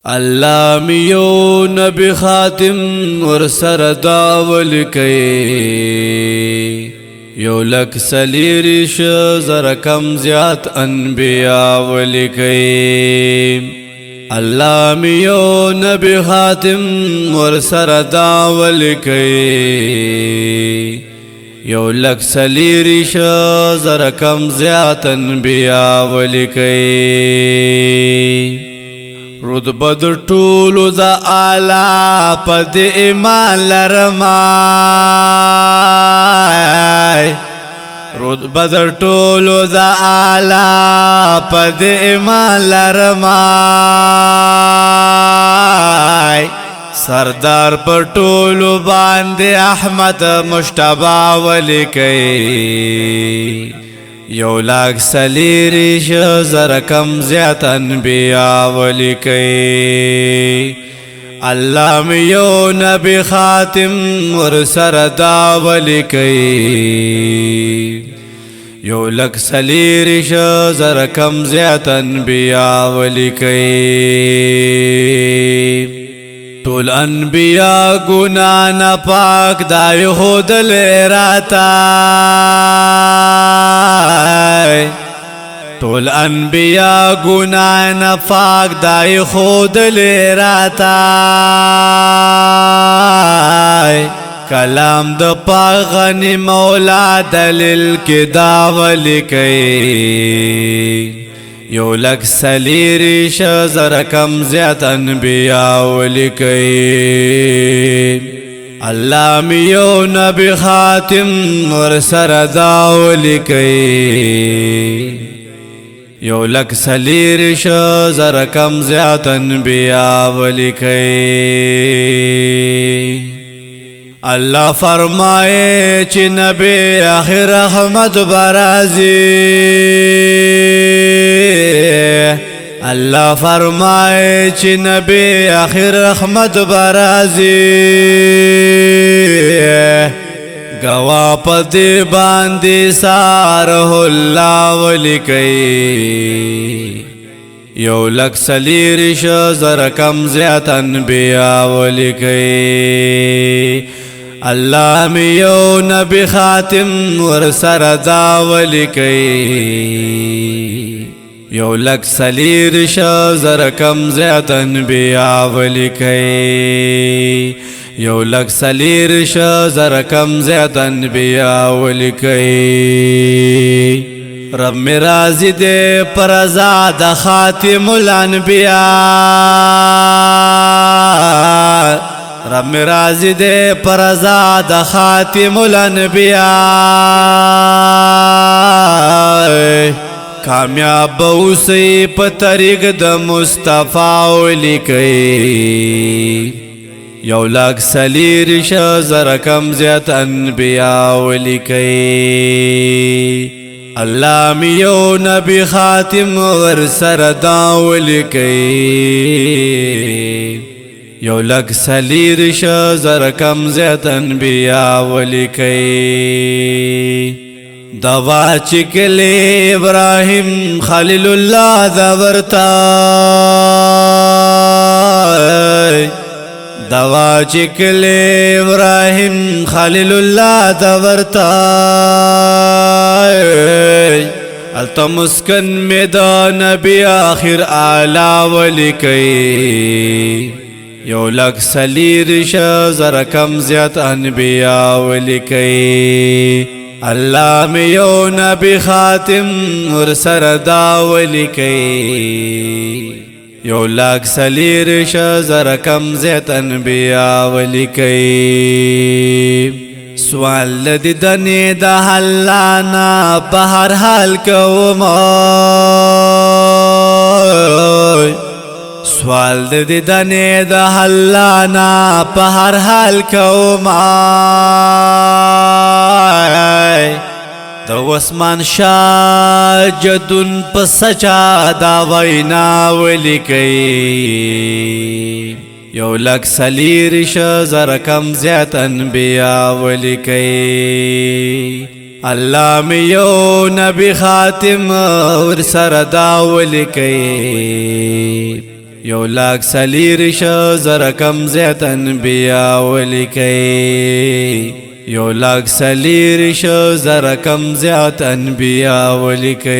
الله میو نبی خاتم ورسر داول کئی یو لک سلیریش زر کم زیات انبیاء ولی کئی الله میو نبی خاتم ورسر داول کئی یو لک سلیریش زر کم زیات انبیاء ولی کئی رتبه د ټولو د اعلی په د ایمان لرمای رتبه د ټولو د اعلی په د ایمان لرمای سردار په ټولو باندې احمد مشتبه ولیکي یو لاک سلیریش زر کم زیات انبیاء ولی کئی اللہ میو نبی خاتم ورسر دا ولی کئی یو لک سلیریش زر کم زیات انبیاء ولی کئی طول انبیاء گناہ نپاک دا یهود لیراتا طول انبیاء گناہ نپاک دا یهود لیراتا کلام د پاغنی مولا دلیل کی داولی کئی یو لک سلیریش زر کم زیات انبیاء ولی کئی اللہ میو نبی خاتم ورسر داولی کئی یو لک سلیریش زر کم زیات انبیاء ولی کئی اللہ فرمائے چی نبی آخر رحمت برازی اللہ فرمائے چی نبی آخر رحمت برازی گوا پتی باندی سارہ اللہ ولی کئی یو لک سلیریش زر کم زیات انبیاء ولی کئی اللہ میو نبی خاتم ورسر دا ولی کئی یو لک سلیریش زر کم زیات انبیاء ولی کئی یو لک سلیریش زر کم زیات انبیاء ولی کئی رب می راضی دے پر ازاد خاتم الانبیاء رب می راضی دے پر ازاد خاتم الانبیاء کامیاب اوسی په طریق د مصطفی ولیکي یو لاک سلیریش زر کم زیات انبیاء ولیکي اللہ میو نبی خاتم ورسر دا ولیکي یو لک سلیریش زر کم زیات انبیاء ولیکي دوا چکلی ابراہیم خلیل اللہ دا ورتا دوا چکلی ابراہیم خلیل اللہ دا ورتا التا مسکن میں دا نبی آخر آلا ولی کئی یو لک سلیریش زر کم زیات انبیاء ولی کئی اللہ میو نبی خاتم ورسر دا ولی کئی یو لاک سلیریش زر کم زیات انبیاء ولی کئی سوال لدی دنی دا حلانا بہر حال کومای سوال ددی دنی دا حلانا بہر حال کومای دا وسمان شاہ جدن پسچا دا وینا ولی کئی یو لک سلیریش زر کم زیات انبیاء ولی کئی اللہ میو نبی خاتم ورسر دا ولی کئی یو لاک سلیر شو زر کم زیت انبیاء ولیکی یو لاک سلیر شو زر کم زیت انبیاء ولیکی